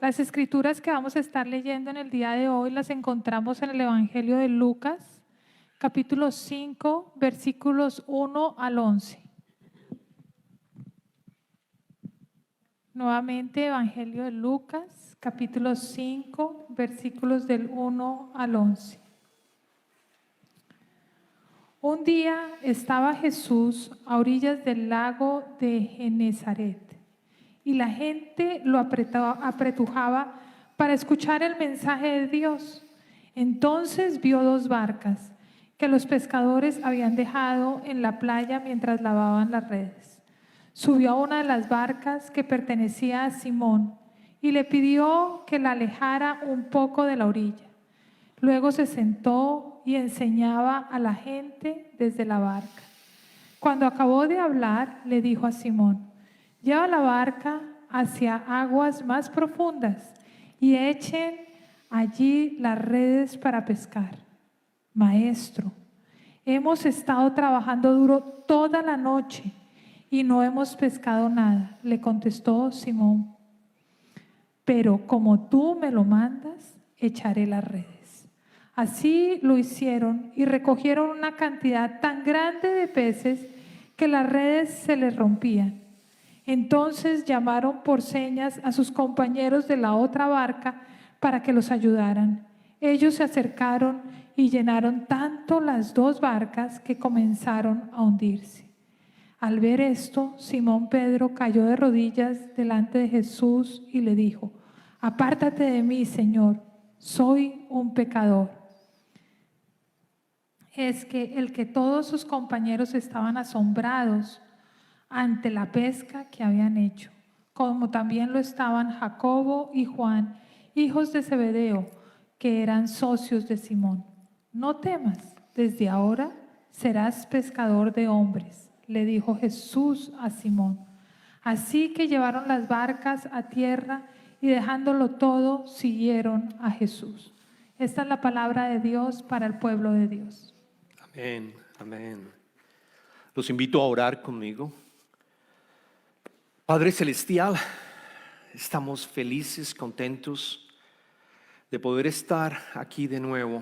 Las escrituras que vamos a estar leyendo en el día de hoy las encontramos en el Evangelio de Lucas, capítulo 5, versículos 1 al 11. Nuevamente, Evangelio de Lucas, capítulo 5, versículos del 1 al 11. Un día estaba Jesús a orillas del lago de Genezaret y la gente lo apretujaba para escuchar el mensaje de Dios. Entonces vio dos barcas que los pescadores habían dejado en la playa mientras lavaban las redes. Subió a una de las barcas que pertenecía a Simón y le pidió que la alejara un poco de la orilla. Luego se sentó y enseñaba a la gente desde la barca. Cuando acabó de hablar, le dijo a Simón: lleva la barca hacia aguas más profundas y echen allí las redes para pescar. Maestro, hemos estado trabajando duro toda la noche y no hemos pescado nada, le contestó Simón. Pero como tú me lo mandas, echaré las redes. Así lo hicieron y recogieron una cantidad tan grande de peces que las redes se les rompían. Entonces llamaron por señas a sus compañeros de la otra barca para que los ayudaran. Ellos se acercaron y llenaron tanto las dos barcas que comenzaron a hundirse. Al ver esto, Simón Pedro cayó de rodillas delante de Jesús y le dijo: apártate de mí, Señor, soy un pecador. Es que el que todos sus compañeros estaban asombrados ante la pesca que habían hecho, como también lo estaban Jacobo y Juan, hijos de Zebedeo, que eran socios de Simón. No temas, desde ahora serás pescador de hombres, le dijo Jesús a Simón. Así que llevaron las barcas a tierra y dejándolo todo, siguieron a Jesús. Esta es la palabra de Dios para el pueblo de Dios. Amén, amén. Los invito a orar conmigo. Padre Celestial, estamos felices, contentos de poder estar aquí de nuevo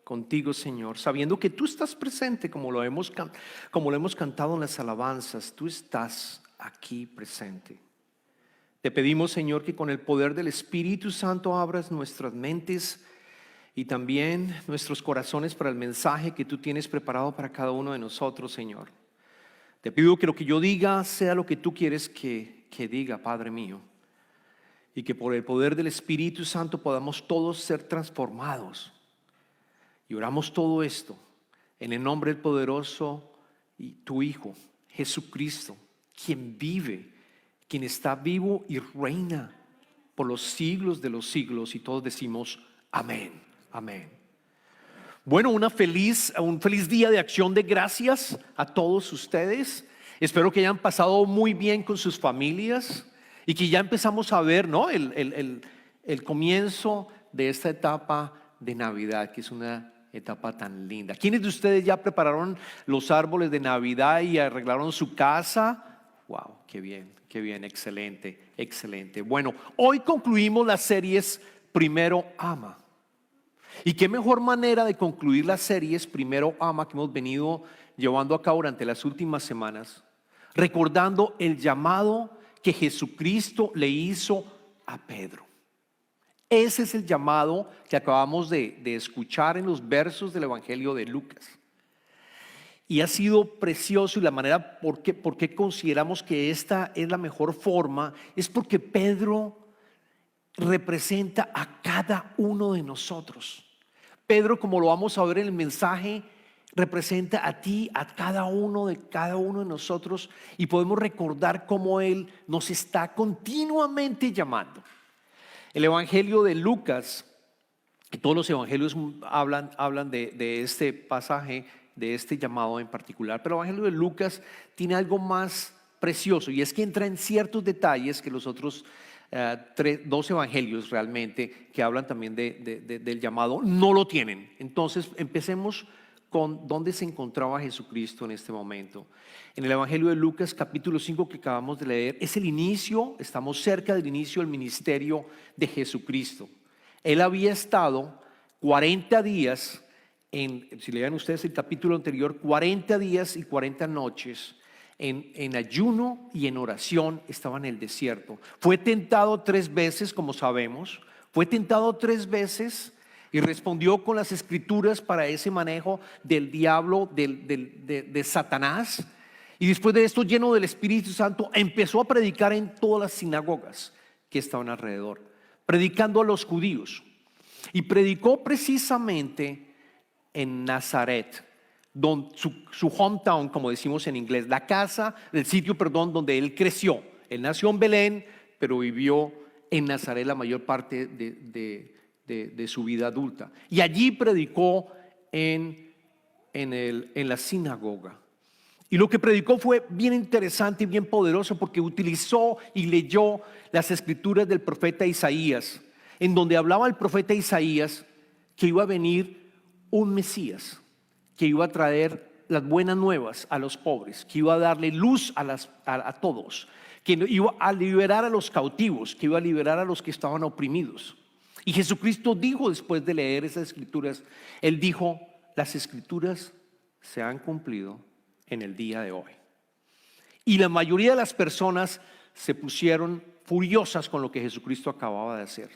contigo, Señor, sabiendo que tú estás presente como lo hemos cantado en las alabanzas. Tú estás aquí presente. Te pedimos, Señor, que con el poder del Espíritu Santo abras nuestras mentes y también nuestros corazones para el mensaje que tú tienes preparado para cada uno de nosotros, Señor. Te pido que lo que yo diga sea lo que tú quieres que diga, Padre mío, y que por el poder del Espíritu Santo podamos todos ser transformados. Y oramos todo esto en el nombre del poderoso y tu Hijo, Jesucristo, quien vive, quien está vivo y reina por los siglos de los siglos. Y todos decimos amén, amén. Bueno, un feliz día de acción de gracias a todos ustedes. Espero que hayan pasado muy bien con sus familias y que ya empezamos a ver, ¿no?, el comienzo de esta etapa de Navidad, que es una etapa tan linda. ¿Quiénes de ustedes ya prepararon los árboles de Navidad y arreglaron su casa? Wow, qué bien, excelente, excelente. Bueno, hoy concluimos las series Primero Ama. Y qué mejor manera de concluir las series Primero Ama que hemos venido llevando a cabo durante las últimas semanas, recordando el llamado que Jesucristo le hizo a Pedro. Ese es el llamado que acabamos de escuchar en los versos del Evangelio de Lucas. Y ha sido precioso, y la manera por qué consideramos que esta es la mejor forma es porque Pedro representa a cada uno de nosotros. Pedro, como lo vamos a ver en el mensaje, representa a ti, a cada uno de nosotros, y podemos recordar cómo Él nos está continuamente llamando. El Evangelio de Lucas, y todos los evangelios hablan de este pasaje, de este llamado en particular, pero el Evangelio de Lucas tiene algo más precioso, y es que entra en ciertos detalles que los otros dos evangelios realmente que hablan también del llamado no lo tienen. Entonces empecemos con dónde se encontraba Jesucristo en este momento. En el Evangelio de Lucas capítulo 5 que acabamos de leer, es el inicio, estamos cerca del inicio del ministerio de Jesucristo. Él había estado 40 días, si lean ustedes el capítulo anterior, 40 días y 40 noches en ayuno y en oración, estaba en el desierto. Fue tentado 3 veces, como sabemos, fue tentado 3 veces y respondió con las escrituras para ese manejo del diablo, de Satanás. Y después de esto, lleno del Espíritu Santo, empezó a predicar en todas las sinagogas que estaban alrededor, predicando a los judíos. Y predicó precisamente en Nazaret, su hometown, como decimos en inglés, la casa, el sitio, perdón, donde él creció. Él nació en Belén, pero vivió en Nazaret la mayor parte de su vida adulta. Y allí predicó en la sinagoga. Y lo que predicó fue bien interesante y bien poderoso, porque utilizó y leyó las escrituras del profeta Isaías, en donde hablaba el profeta Isaías que iba a venir un Mesías, que iba a traer las buenas nuevas a los pobres, que iba a darle luz a todos, que iba a liberar a los cautivos, que iba a liberar a los que estaban oprimidos. Y Jesucristo dijo, después de leer esas escrituras, Él dijo: las escrituras se han cumplido en el día de hoy. Y la mayoría de las personas se pusieron furiosas con lo que Jesucristo acababa de hacer.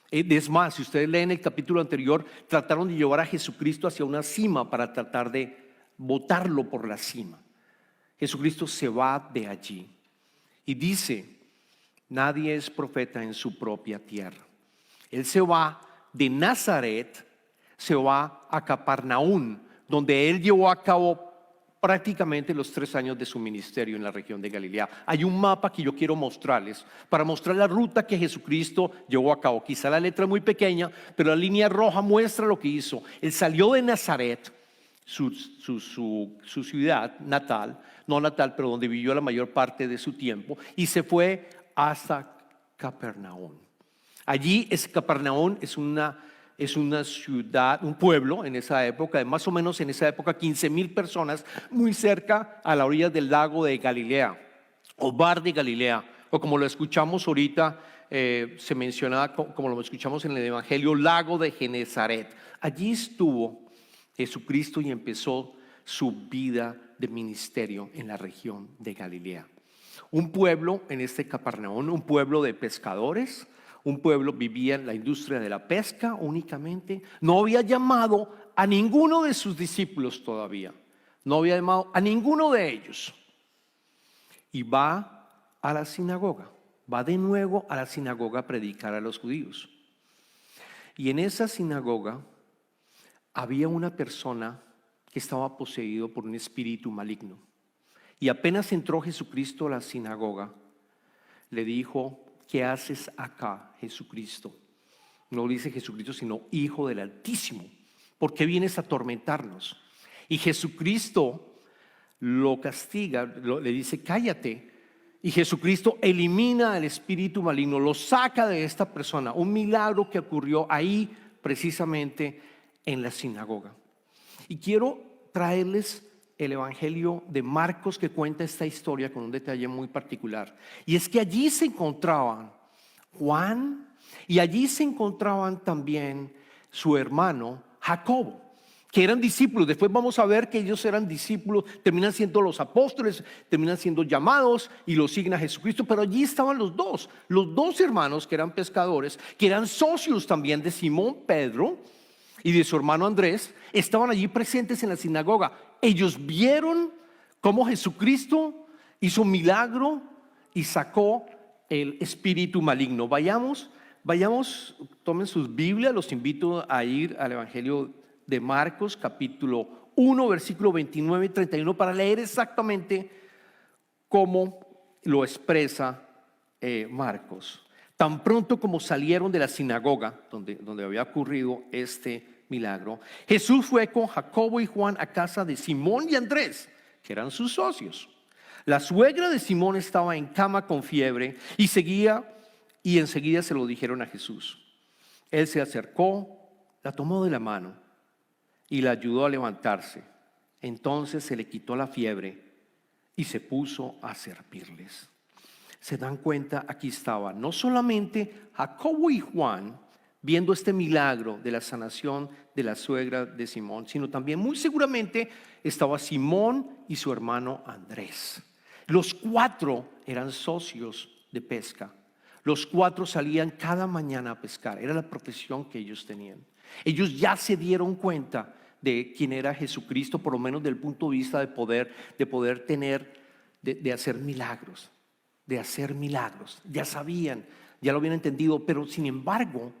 Es más, si ustedes leen el capítulo anterior, trataron de llevar a Jesucristo hacia una cima para tratar de botarlo por la cima. Jesucristo se va de allí y dice: nadie es profeta en su propia tierra. Él se va de Nazaret, se va a Capernaum, donde él llevó a cabo prácticamente los 3 años de su ministerio en la región de Galilea. Hay un mapa que yo quiero mostrarles para mostrar la ruta que Jesucristo llevó a cabo. Quizá la letra es muy pequeña, pero la línea roja muestra lo que hizo. Él salió de Nazaret, su ciudad natal, no natal, pero donde vivió la mayor parte de su tiempo, y se fue hasta Capernaum. Allí Capernaum es una ciudad, un pueblo en esa época, de más o menos en esa época 15,000 personas, muy cerca a la orilla del lago de Galilea, o Mar de Galilea, o como lo escuchamos ahorita, se menciona, como lo escuchamos en el Evangelio, lago de Genesaret. Allí estuvo Jesucristo y empezó su vida de ministerio en la región de Galilea. Un pueblo, en este Capernaum, un pueblo de pescadores. Un pueblo vivía en la industria de la pesca únicamente. No había llamado a ninguno de sus discípulos todavía. No había llamado a ninguno de ellos. Y va a la sinagoga. Va de nuevo a la sinagoga a predicar a los judíos. Y en esa sinagoga había una persona que estaba poseído por un espíritu maligno. Y apenas entró Jesucristo a la sinagoga, le dijo: ¿qué haces acá, Jesucristo? No dice Jesucristo, sino Hijo del Altísimo. ¿Por qué vienes a atormentarnos? Y Jesucristo lo castiga, le dice: cállate. Y Jesucristo elimina al espíritu maligno, lo saca de esta persona. Un milagro que ocurrió ahí, precisamente en la sinagoga. Y quiero traerles el Evangelio de Marcos, que cuenta esta historia con un detalle muy particular. Y es que allí se encontraban Juan, y allí se encontraban también su hermano Jacobo, que eran discípulos. Después vamos a ver que ellos eran discípulos, terminan siendo los apóstoles, terminan siendo llamados y los siguen a Jesucristo. Pero allí estaban los dos hermanos que eran pescadores, que eran socios también de Simón Pedro y de su hermano Andrés. Estaban allí presentes en la sinagoga. Ellos vieron cómo Jesucristo hizo un milagro y sacó el espíritu maligno. Vayamos, tomen sus Biblias. Los invito a ir al Evangelio de Marcos, capítulo 1, versículo 29 y 31, para leer exactamente cómo lo expresa Marcos. Tan pronto como salieron de la sinagoga donde había ocurrido este milagro, Jesús fue con Jacobo y Juan a casa de Simón y Andrés, que eran sus socios. La suegra de Simón estaba en cama con fiebre y enseguida se lo dijeron a Jesús. Él se acercó, la tomó de la mano y le ayudó a levantarse. Entonces se le quitó la fiebre y se puso a servirles. Se dan cuenta, aquí estaba no solamente Jacobo y Juan viendo este milagro de la sanación de la suegra de Simón, sino también muy seguramente estaba Simón y su hermano Andrés. Los 4 eran socios de pesca. Los 4 salían cada mañana a pescar. Era la profesión que ellos tenían. Ellos ya se dieron cuenta de quién era Jesucristo, por lo menos desde el punto de vista de poder tener, de hacer milagros. De hacer milagros. Ya sabían, ya lo habían entendido, pero sin embargo,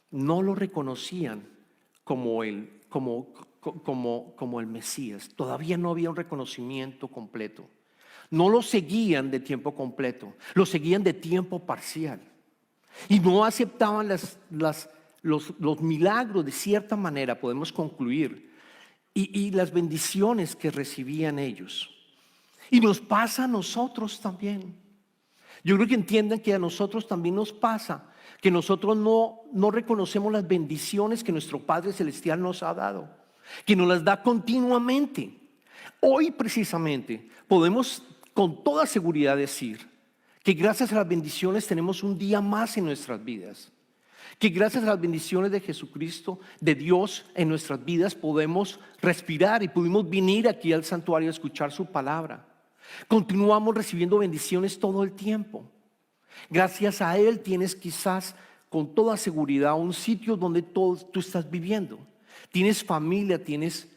no lo reconocían como el Mesías. Todavía no había un reconocimiento completo. No lo seguían de tiempo completo, lo seguían de tiempo parcial. Y no aceptaban los milagros de cierta manera, podemos concluir, y las bendiciones que recibían ellos. Y nos pasa a nosotros también. Yo creo que entiendan que a nosotros también nos pasa, que nosotros no reconocemos las bendiciones que nuestro Padre Celestial nos ha dado, que nos las da continuamente. Hoy precisamente podemos con toda seguridad decir que gracias a las bendiciones tenemos un día más en nuestras vidas, que gracias a las bendiciones de Jesucristo, de Dios en nuestras vidas, podemos respirar y pudimos venir aquí al santuario a escuchar su palabra. Continuamos recibiendo bendiciones todo el tiempo. Gracias a Él tienes quizás con toda seguridad un sitio donde tú estás viviendo. Tienes familia, tienes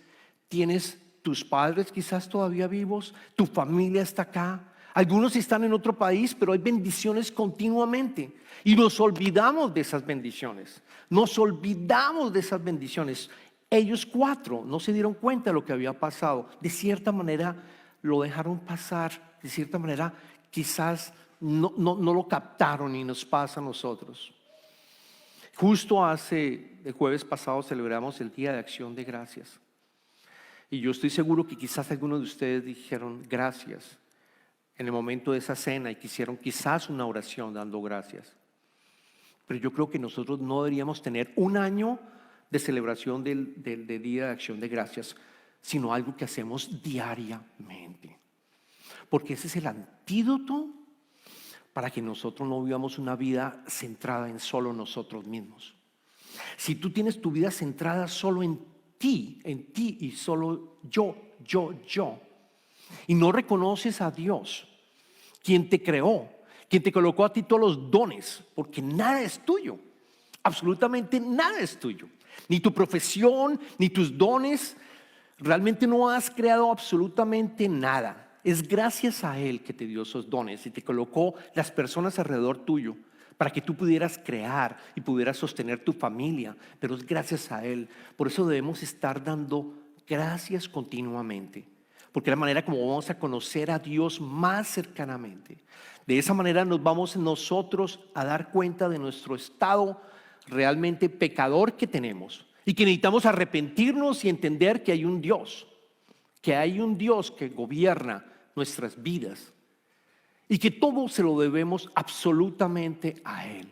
tus padres quizás todavía vivos, tu familia está acá. Algunos están en otro país, pero hay bendiciones continuamente. Y nos olvidamos de esas bendiciones. Nos olvidamos de esas bendiciones. Ellos 4 no se dieron cuenta de lo que había pasado. De cierta manera lo dejaron pasar. De cierta manera quizás no lo captaron y nos pasa a nosotros. Justo el jueves pasado celebramos el Día de Acción de Gracias. Y yo estoy seguro que quizás algunos de ustedes dijeron gracias en el momento de esa cena y quisieron quizás una oración dando gracias. Pero yo creo que nosotros no deberíamos tener un año de celebración del Día de Acción de Gracias, sino algo que hacemos diariamente. Porque ese es el antídoto para que nosotros no vivamos una vida centrada en solo nosotros mismos. Si tú tienes tu vida centrada solo en ti y solo yo, y no reconoces a Dios, quien te creó, quien te colocó a ti todos los dones, porque nada es tuyo, absolutamente nada es tuyo, ni tu profesión, ni tus dones, realmente no has creado absolutamente nada. Es gracias a Él que te dio esos dones y te colocó las personas alrededor tuyo para que tú pudieras crear y pudieras sostener tu familia, pero es gracias a Él. Por eso debemos estar dando gracias continuamente, porque es la manera como vamos a conocer a Dios más cercanamente. De esa manera nos vamos nosotros a dar cuenta de nuestro estado realmente pecador que tenemos y que necesitamos arrepentirnos y entender que hay un Dios que gobierna nuestras vidas y que todo se lo debemos absolutamente a Él.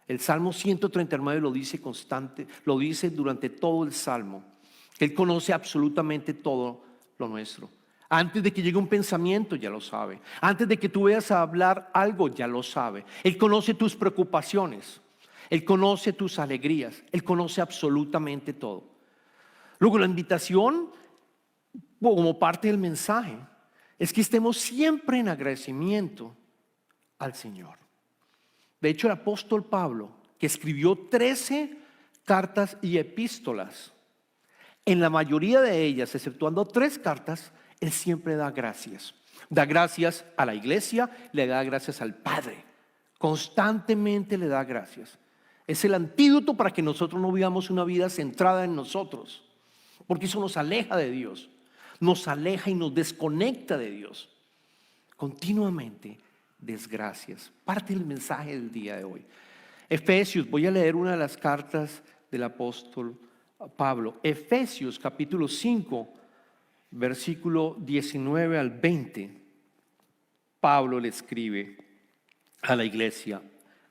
El Salmo 139 lo dice durante todo el Salmo. Él conoce absolutamente todo lo nuestro. Antes de que llegue un pensamiento, ya lo sabe. Antes de que tú vayas a hablar algo, ya lo sabe. Él conoce tus preocupaciones. Él conoce tus alegrías. Él conoce absolutamente todo. Luego la invitación, como parte del mensaje, es que estemos siempre en agradecimiento al Señor. De hecho, el apóstol Pablo, que escribió 13 cartas y epístolas, en la mayoría de ellas, exceptuando 3 cartas, él siempre da gracias. Da gracias a la iglesia, le da gracias al Padre. Constantemente le da gracias. Es el antídoto para que nosotros no vivamos una vida centrada en nosotros, porque eso nos aleja de Dios. Nos aleja y nos desconecta de Dios. Continuamente desgracias. Parte del mensaje del día de hoy. Efesios, voy a leer una de las cartas del apóstol Pablo. Efesios capítulo 5, versículo 19 al 20. Pablo le escribe a la iglesia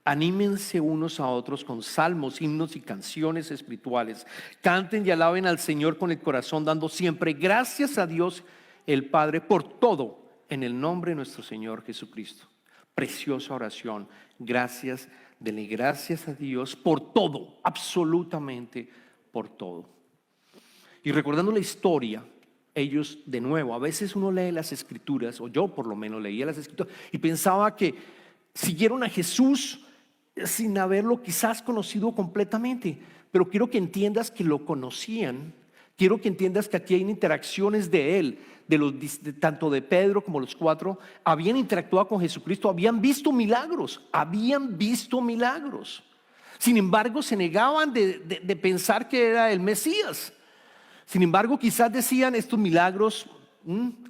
Anímense unos a otros con salmos, himnos y canciones espirituales. Canten y alaben al Señor con el corazón, dando siempre gracias a Dios el Padre por todo, en el nombre de nuestro Señor Jesucristo. Preciosa oración. Gracias, denle gracias a Dios por todo, absolutamente por todo. Y recordando la historia, ellos de nuevo, a veces uno lee las escrituras, o yo por lo menos leía las escrituras, y pensaba que siguieron a Jesús sin haberlo quizás conocido completamente, pero quiero que entiendas que lo conocían. Quiero que entiendas que aquí hay interacciones de él, tanto de Pedro como los cuatro, habían interactuado con Jesucristo, habían visto milagros. Sin embargo, se negaban de pensar que era el Mesías. Sin embargo, quizás decían estos milagros,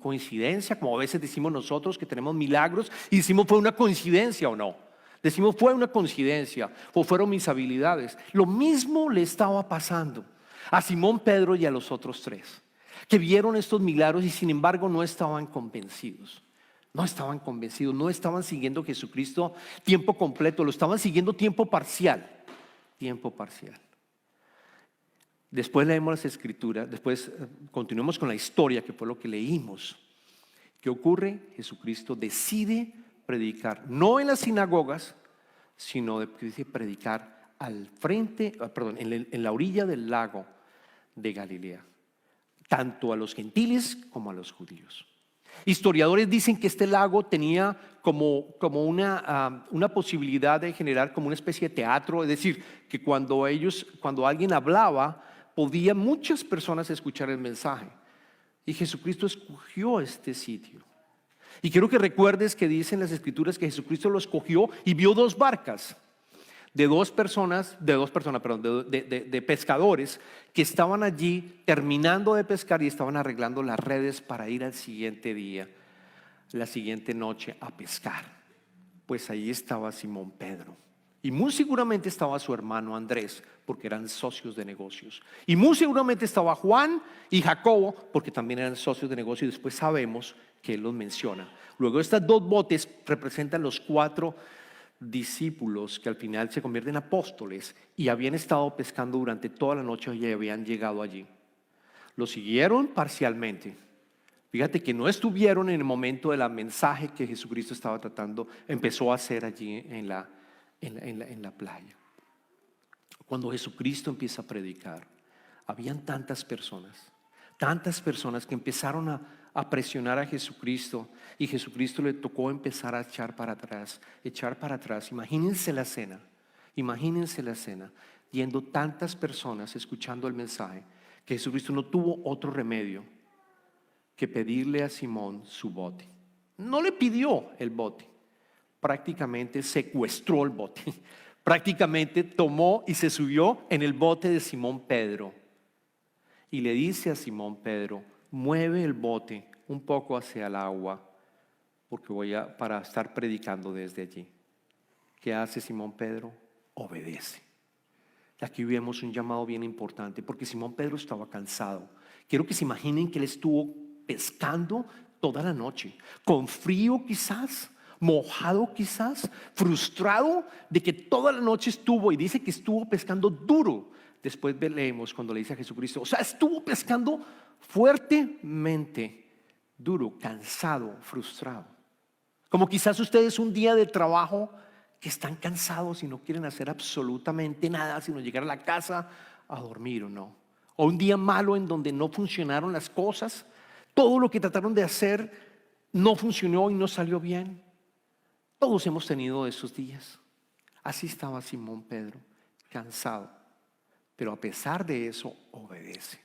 coincidencia, como a veces decimos nosotros que tenemos milagros y decimos fue una coincidencia o no. Decimos fue una coincidencia o fueron mis habilidades. Lo mismo le estaba pasando a Simón Pedro y a los otros tres, que vieron estos milagros y sin embargo no estaban convencidos. No estaban siguiendo a Jesucristo tiempo completo, lo estaban siguiendo tiempo parcial. Después leemos las escrituras, después continuemos con la historia que fue lo que leímos. ¿Qué ocurre? Jesucristo decide predicar, no en las sinagogas, sino decide predicar al frente, en la orilla del lago de Galilea, tanto a los gentiles como a los judíos. Historiadores dicen que este lago tenía como una posibilidad de generar como una especie de teatro, es decir, que cuando alguien hablaba, podían muchas personas escuchar el mensaje. Y Jesucristo escogió este sitio. Y quiero que recuerdes que dicen las escrituras que Jesucristo lo escogió y vio dos barcas de pescadores que estaban allí terminando de pescar y estaban arreglando las redes para ir al siguiente día, la siguiente noche a pescar. Pues ahí estaba Simón Pedro. Y muy seguramente estaba su hermano Andrés, porque eran socios de negocios. Y muy seguramente estaba Juan y Jacobo, porque también eran socios de negocios. Y después sabemos que él los menciona. Luego estas dos botes representan los 4 discípulos que al final se convierten en apóstoles y habían estado pescando durante toda la noche y habían llegado allí. Lo siguieron parcialmente. Fíjate que no estuvieron en el momento del mensaje que Jesucristo estaba empezó a hacer allí en la playa. Cuando Jesucristo empieza a predicar, habían tantas personas que empezaron a presionar a Jesucristo y Jesucristo le tocó empezar a echar para atrás. Imagínense la escena, yendo tantas personas escuchando el mensaje, que Jesucristo no tuvo otro remedio que pedirle a Simón su bote. No le pidió el bote, prácticamente secuestró el bote, prácticamente tomó y se subió en el bote de Simón Pedro y le dice a Simón Pedro: mueve el bote un poco hacia el agua porque para estar predicando desde allí. ¿Qué hace Simón Pedro? Obedece. Aquí vemos un llamado bien importante porque Simón Pedro estaba cansado. Quiero que se imaginen que él estuvo pescando toda la noche, con frío quizás, mojado quizás, frustrado de que toda la noche estuvo, y dice que estuvo pescando duro. Después leemos cuando le dice a Jesucristo, o sea, estuvo pescando fuertemente, duro, cansado, frustrado. Como quizás ustedes un día de trabajo que están cansados y no quieren hacer absolutamente nada sino llegar a la casa a dormir, ¿o no? O un día malo en donde no funcionaron las cosas, todo lo que trataron de hacer no funcionó y no salió bien. Todos hemos tenido esos días. Así estaba Simón Pedro, cansado, pero a pesar de eso obedece.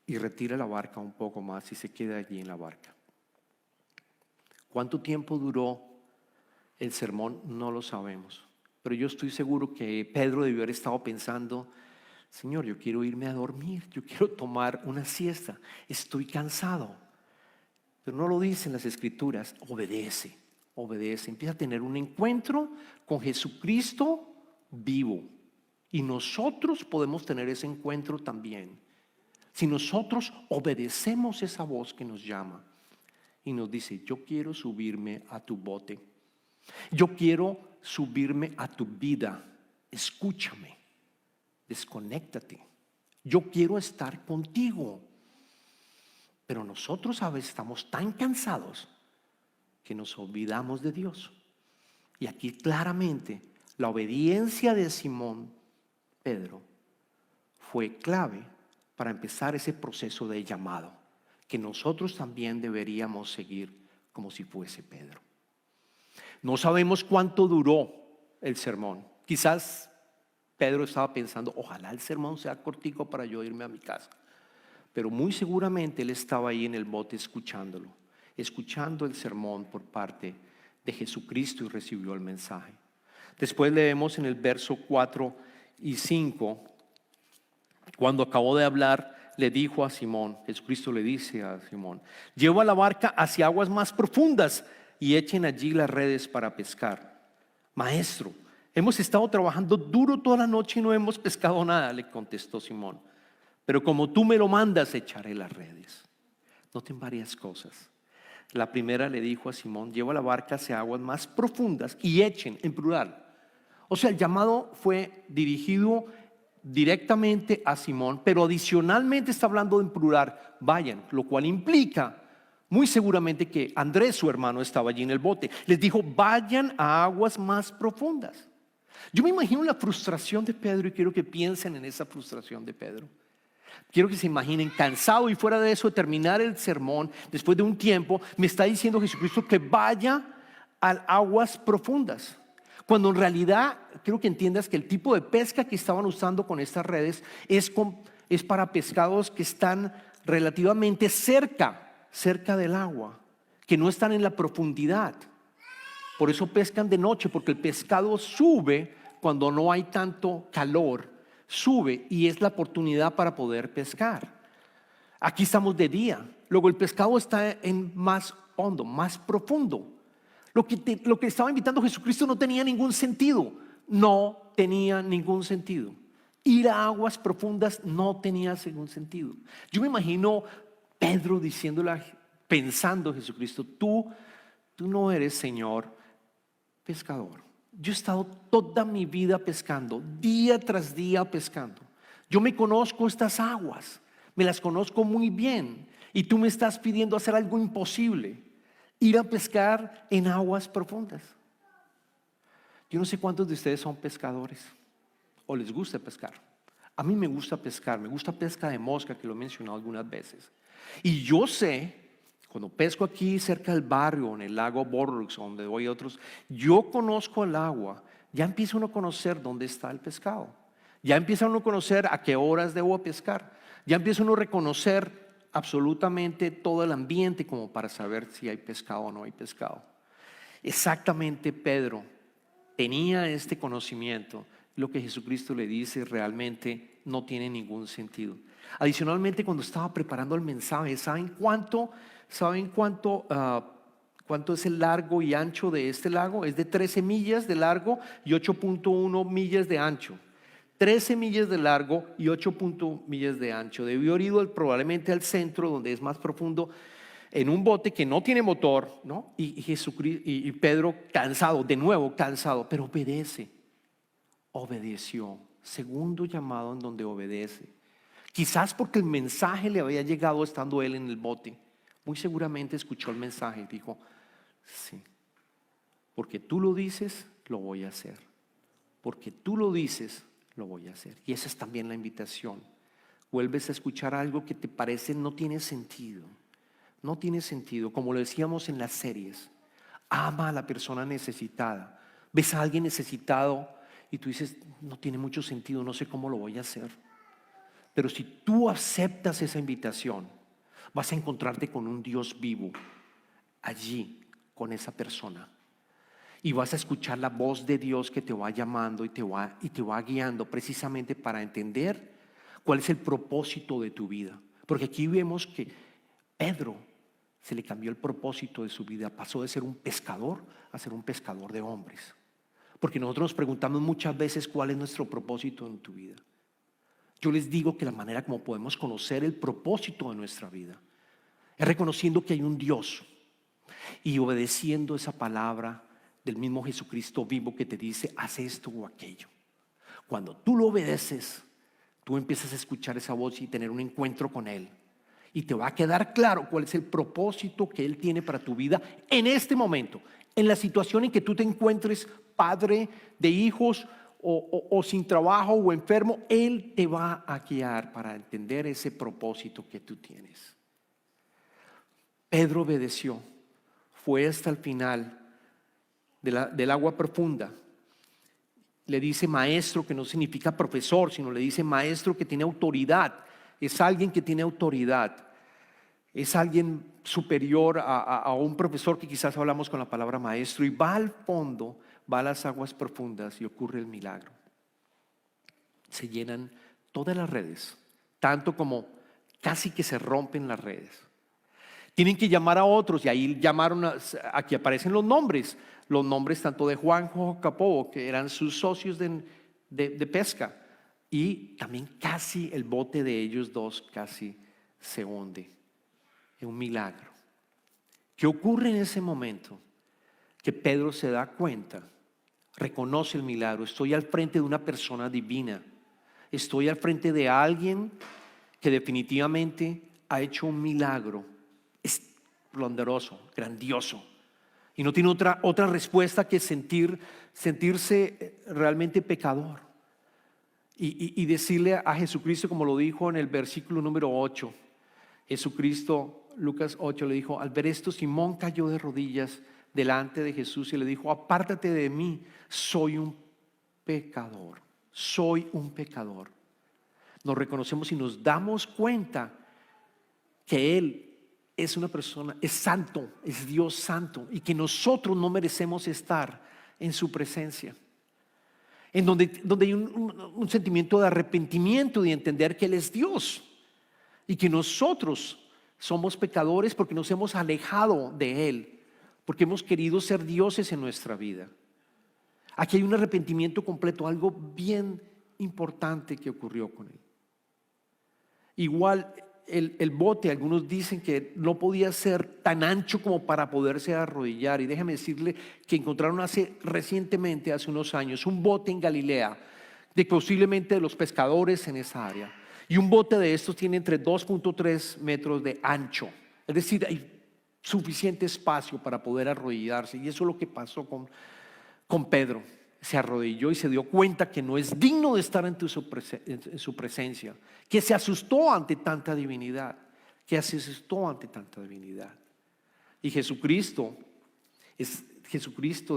Y retira la barca un poco más y se queda allí en la barca. ¿Cuánto tiempo duró el sermón? No lo sabemos, pero yo estoy seguro que Pedro debió haber estado pensando: Señor, yo quiero irme a dormir, yo quiero tomar una siesta, estoy cansado. Pero no lo dicen las escrituras. Obedece, empieza a tener un encuentro con Jesucristo vivo. Y nosotros podemos tener ese encuentro también, si nosotros obedecemos esa voz que nos llama y nos dice: yo quiero subirme a tu bote, Yo quiero subirme a tu vida. Escúchame, desconéctate. Yo quiero estar contigo. Pero nosotros a veces estamos tan cansados que nos olvidamos de Dios. Y aquí claramente la obediencia de Simón Pedro fue clave para empezar ese proceso de llamado que nosotros también deberíamos seguir como si fuese Pedro. No sabemos cuánto duró el sermón. Quizás Pedro estaba pensando, ojalá el sermón sea cortico para yo irme a mi casa. Pero muy seguramente él estaba ahí en el bote escuchándolo, escuchando el sermón por parte de Jesucristo y recibió el mensaje. Después leemos en el verso 4 y 5, cuando acabó de hablar, le dijo a Simón, Jesucristo le dice a Simón, lleva la barca hacia aguas más profundas y echen allí las redes para pescar. Maestro, hemos estado trabajando duro toda la noche y no hemos pescado nada, le contestó Simón. Pero como tú me lo mandas, echaré las redes. Noten varias cosas. La primera le dijo a Simón, lleva la barca hacia aguas más profundas y echen, en plural. O sea, el llamado fue dirigido directamente a Simón, pero adicionalmente está hablando en plural, vayan, lo cual implica muy seguramente que Andrés, su hermano, estaba allí en el bote. Les dijo, vayan a aguas más profundas. Yo me imagino la frustración de Pedro y quiero que piensen en esa frustración de Pedro. Quiero que se imaginen cansado y fuera de eso de terminar el sermón, después de un tiempo, me está diciendo Jesucristo que vaya a aguas profundas. Cuando en realidad quiero que entiendas que el tipo de pesca que estaban usando con estas redes es para pescados que están relativamente cerca del agua, que no están en la profundidad. Por eso pescan de noche, porque el pescado sube cuando no hay tanto calor. Sube y es la oportunidad para poder pescar. Aquí estamos de día. Luego el pescado está en más hondo, más profundo. Lo que estaba invitando Jesucristo no tenía ningún sentido. No tenía ningún sentido. Ir a aguas profundas no tenía ningún sentido. Yo me imagino Pedro diciéndole, pensando Jesucristo, tú no eres Señor pescador. Yo he estado toda mi vida pescando, día tras día pescando. Yo me conozco estas aguas, me las conozco muy bien. Y tú me estás pidiendo hacer algo imposible, ir a pescar en aguas profundas. Yo no sé cuántos de ustedes son pescadores o les gusta pescar. A mí me gusta pescar, me gusta pesca de mosca, que lo he mencionado algunas veces. Y yo sé, cuando pesco aquí cerca del barrio, en el lago Borrux, donde voy a otros, yo conozco el agua, ya empieza uno a conocer dónde está el pescado, ya empieza uno a conocer a qué horas debo pescar, ya empieza uno a reconocer absolutamente todo el ambiente como para saber si hay pescado o no hay pescado. Exactamente Pedro tenía este conocimiento. Lo que Jesucristo le dice realmente no tiene ningún sentido. Adicionalmente, cuando estaba preparando el mensaje, ¿saben cuánto es el largo y ancho de este lago? Es de 13 millas de largo y 8.1 millas de ancho. 13 millas de largo y 8.1 millas de ancho. Debió haber ido probablemente al centro, donde es más profundo, en un bote que no tiene motor, ¿no? Y Pedro cansado, de nuevo cansado, pero obedeció. Segundo llamado en donde obedece. Quizás porque el mensaje le había llegado estando él en el bote. Muy seguramente escuchó el mensaje y dijo, sí, porque tú lo dices, lo voy a hacer. Porque tú lo dices, lo voy a hacer. Y esa es también la invitación. Vuelves a escuchar algo que te parece no tiene sentido. No tiene sentido, como lo decíamos en las series. Ama a la persona necesitada. Ves a alguien necesitado y tú dices, no tiene mucho sentido, no sé cómo lo voy a hacer. Pero si tú aceptas esa invitación, vas a encontrarte con un Dios vivo allí, con esa persona. Y vas a escuchar la voz de Dios que te va llamando y te va guiando precisamente para entender cuál es el propósito de tu vida. Porque aquí vemos que Pedro se le cambió el propósito de su vida. Pasó de ser un pescador a ser un pescador de hombres. Porque nosotros nos preguntamos muchas veces cuál es nuestro propósito en tu vida. Yo les digo que la manera como podemos conocer el propósito de nuestra vida es reconociendo que hay un Dios y obedeciendo esa palabra del mismo Jesucristo vivo que te dice, haz esto o aquello. Cuando tú lo obedeces, tú empiezas a escuchar esa voz y tener un encuentro con Él. Y te va a quedar claro cuál es el propósito que Él tiene para tu vida en este momento, en la situación en que tú te encuentres, padre de hijos o sin trabajo o enfermo. Él te va a guiar para entender ese propósito que tú tienes. Pedro obedeció, fue hasta el final del agua profunda. Le dice maestro, que no significa profesor, sino le dice maestro que tiene autoridad. Es alguien que tiene autoridad. Es alguien superior a un profesor que quizás hablamos con la palabra maestro. Y va al fondo, va a las aguas profundas y ocurre el milagro. Se llenan todas las redes, tanto como casi que se rompen las redes. Tienen que llamar a otros y ahí llamaron, aquí aparecen los nombres tanto de Juanjo Jacobo, que eran sus socios de pesca, y también casi el bote de ellos dos casi se hunde. Es un milagro. ¿Qué ocurre en ese momento? Que Pedro se da cuenta, reconoce el milagro. Estoy al frente de una persona divina, estoy al frente de alguien que definitivamente ha hecho un milagro esplendoroso, grandioso. Y no tiene otra respuesta que sentirse realmente pecador. Y decirle a Jesucristo, como lo dijo en el versículo número 8. Jesucristo, Lucas 8, le dijo, al ver esto, Simón cayó de rodillas delante de Jesús y le dijo, apártate de mí, soy un pecador. Soy un pecador. Nos reconocemos y nos damos cuenta que Él es una persona, es santo, es Dios santo, y que nosotros no merecemos estar en su presencia. En donde hay un sentimiento de arrepentimiento, de entender que Él es Dios y que nosotros somos pecadores porque nos hemos alejado de Él, porque hemos querido ser dioses en nuestra vida. Aquí hay un arrepentimiento completo, algo bien importante que ocurrió con Él. Igual el bote, algunos dicen que no podía ser tan ancho como para poderse arrodillar. Y déjame decirle que encontraron recientemente, hace unos años, un bote en Galilea, posiblemente de los pescadores en esa área. Y un bote de estos tiene entre 2.3 metros de ancho. Es decir, hay suficiente espacio para poder arrodillarse. Y eso es lo que pasó con Pedro. Se arrodilló y se dio cuenta que no es digno de estar en su presencia, que se asustó ante tanta divinidad, Y Jesucristo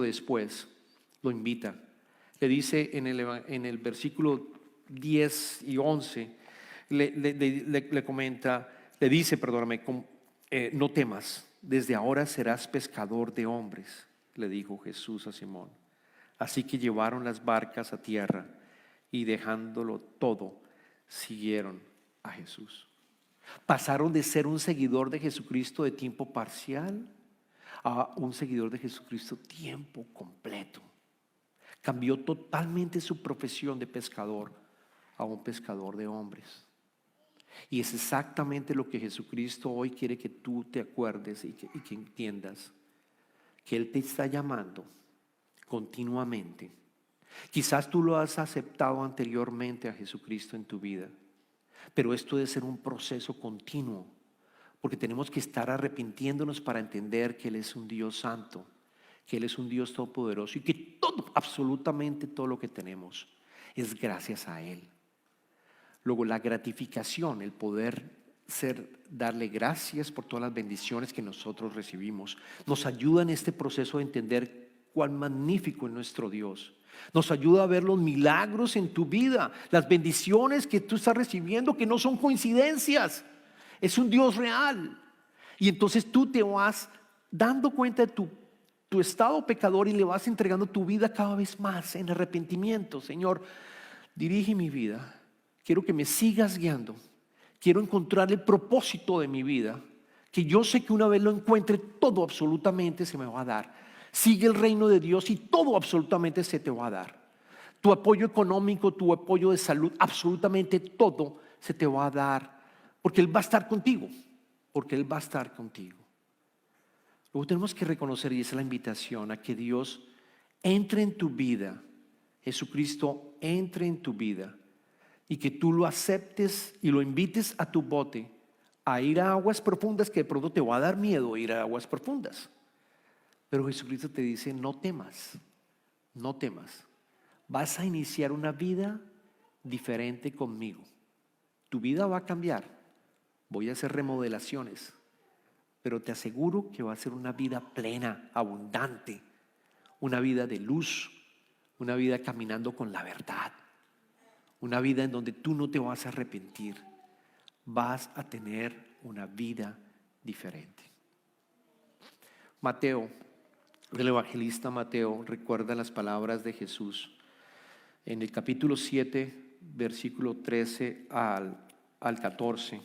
después lo invita. Le dice en el versículo 10 y 11, le comenta, le dice, perdóname, no temas, desde ahora serás pescador de hombres, le dijo Jesús a Simón. Así que llevaron las barcas a tierra y dejándolo todo, siguieron a Jesús. Pasaron de ser un seguidor de Jesucristo de tiempo parcial a un seguidor de Jesucristo tiempo completo. Cambió totalmente su profesión de pescador a un pescador de hombres. Y es exactamente lo que Jesucristo hoy quiere que tú te acuerdes y que entiendas, que Él te está llamando continuamente. Quizás tú lo has aceptado anteriormente a Jesucristo en tu vida, pero esto debe ser un proceso continuo, porque tenemos que estar arrepintiéndonos para entender que Él es un Dios santo, que Él es un Dios todopoderoso y que todo, absolutamente todo lo que tenemos es gracias a Él. Luego la gratificación, el poder darle gracias por todas las bendiciones que nosotros recibimos, nos ayuda en este proceso de entender cuán magnífico es nuestro Dios. Nos ayuda a ver los milagros en tu vida, las bendiciones que tú estás recibiendo, que no son coincidencias. Es un Dios real. Y entonces tú te vas dando cuenta de tu estado pecador y le vas entregando tu vida cada vez más en arrepentimiento. Señor, dirige mi vida. Quiero que me sigas guiando. Quiero encontrar el propósito de mi vida, que yo sé que una vez lo encuentre, todo absolutamente se me va a dar. Sigue el reino de Dios y todo absolutamente se te va a dar. Tu apoyo económico, tu apoyo de salud, absolutamente todo se te va a dar, porque Él va a estar contigo, Luego tenemos que reconocer, y esa es la invitación, a que Dios entre en tu vida, Jesucristo entre en tu vida, y que tú lo aceptes y lo invites a tu bote a ir a aguas profundas, que de pronto te va a dar miedo ir a aguas profundas. Pero Jesucristo te dice: no temas, no temas. Vas a iniciar una vida diferente conmigo. Tu vida va a cambiar. Voy a hacer remodelaciones, pero te aseguro que va a ser una vida plena, abundante, una vida de luz, una vida caminando con la verdad, una vida en donde tú no te vas a arrepentir. Vas a tener una vida diferente. Mateo, el evangelista Mateo, recuerda las palabras de Jesús en el capítulo 7, versículo 13 al 14,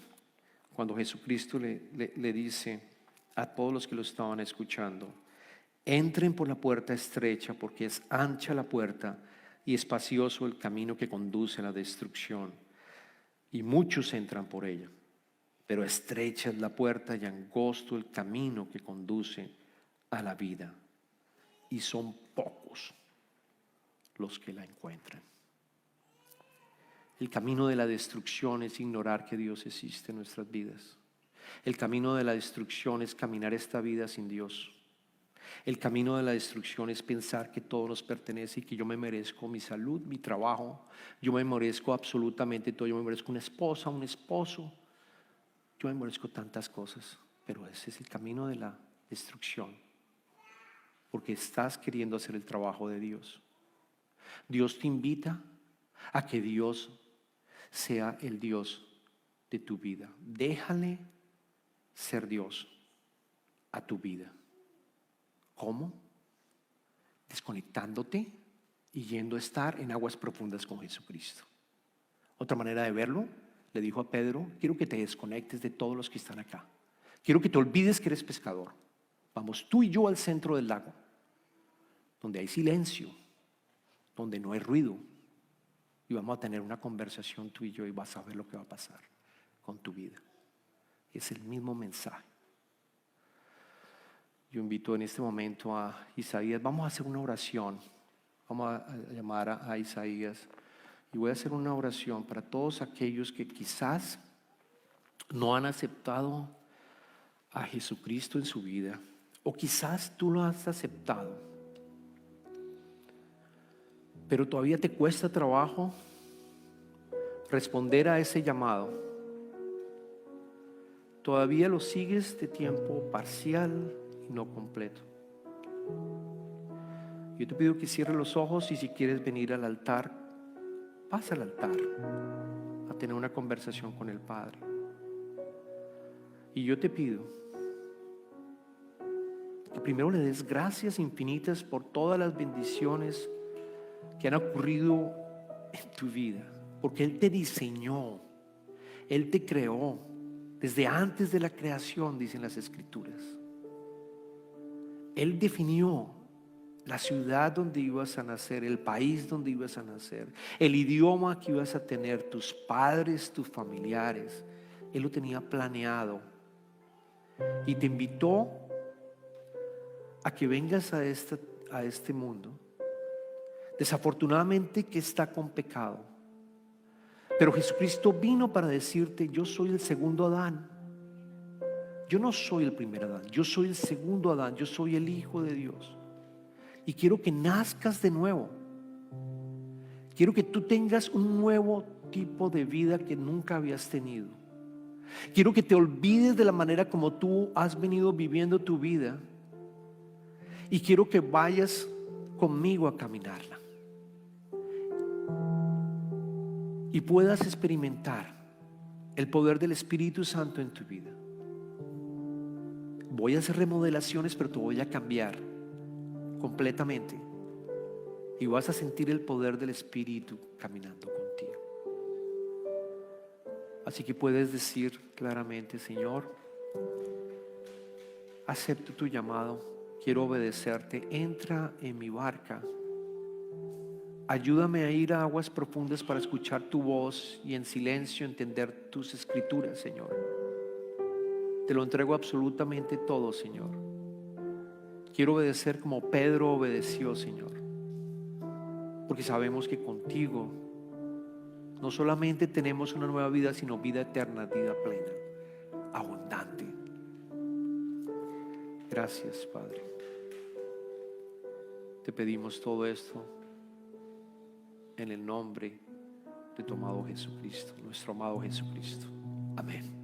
cuando Jesucristo le dice a todos los que lo estaban escuchando: entren por la puerta estrecha, porque es ancha la puerta y espacioso el camino que conduce a la destrucción, y muchos entran por ella. Pero estrecha es la puerta y angosto el camino que conduce a la vida, y son pocos los que la encuentran. El camino de la destrucción es ignorar que Dios existe en nuestras vidas. El camino de la destrucción es caminar esta vida sin Dios. El camino de la destrucción es pensar que todo nos pertenece y que yo me merezco mi salud, mi trabajo, yo me merezco absolutamente todo, yo me merezco una esposa, un esposo, yo me merezco tantas cosas. Pero ese es el camino de la destrucción, porque estás queriendo hacer el trabajo de Dios. Dios te invita a que Dios sea el Dios de tu vida. Déjale ser Dios a tu vida. ¿Cómo? Desconectándote y yendo a estar en aguas profundas con Jesucristo. Otra manera de verlo, le dijo a Pedro: quiero que te desconectes de todos los que están acá. Quiero que te olvides que eres pescador. Vamos tú y yo al centro del lago, donde hay silencio, donde no hay ruido, y vamos a tener una conversación tú y yo, y vas a ver lo que va a pasar con tu vida. Es el mismo mensaje. Yo invito en este momento a Isaías. Vamos a hacer una oración. Vamos a llamar a Isaías, y voy a hacer una oración para todos aquellos que quizás no han aceptado a Jesucristo en su vida, o quizás tú lo has aceptado, pero todavía te cuesta trabajo responder a ese llamado. Todavía lo sigues de tiempo parcial y no completo. Yo te pido que cierres los ojos, y si quieres venir al altar, pasa al altar a tener una conversación con el Padre. Y yo te pido que primero le des gracias infinitas por todas las bendiciones que han ocurrido en tu vida, porque Él te diseñó, Él te creó desde antes de la creación, dicen las Escrituras. Él definió la ciudad donde ibas a nacer, el país donde ibas a nacer, el idioma que ibas a tener, tus padres, tus familiares. Él lo tenía planeado, y te invitó a que vengas a este mundo, desafortunadamente que está con pecado. Pero Jesucristo vino para decirte: yo soy el segundo Adán. Yo no soy el primer Adán, yo soy el segundo Adán, yo soy el Hijo de Dios. Y quiero que nazcas de nuevo. Quiero que tú tengas un nuevo tipo de vida que nunca habías tenido. Quiero que te olvides de la manera como tú has venido viviendo tu vida, y quiero que vayas conmigo a caminarla y puedas experimentar el poder del Espíritu Santo en tu vida. Voy a hacer remodelaciones, pero te voy a cambiar completamente, y vas a sentir el poder del Espíritu caminando contigo. Así que puedes decir claramente: Señor, acepto tu llamado, quiero obedecerte, entra en mi barca, ayúdame a ir a aguas profundas para escuchar tu voz y en silencio entender tus escrituras, Señor. Te lo entrego absolutamente todo, Señor. Quiero obedecer como Pedro obedeció, Señor. porque sabemos que contigo no solamente tenemos una nueva vida, sino vida eterna, vida plena, abundante. Gracias, Padre. Te pedimos todo esto en el nombre de tu amado Jesucristo, nuestro amado Jesucristo. Amén.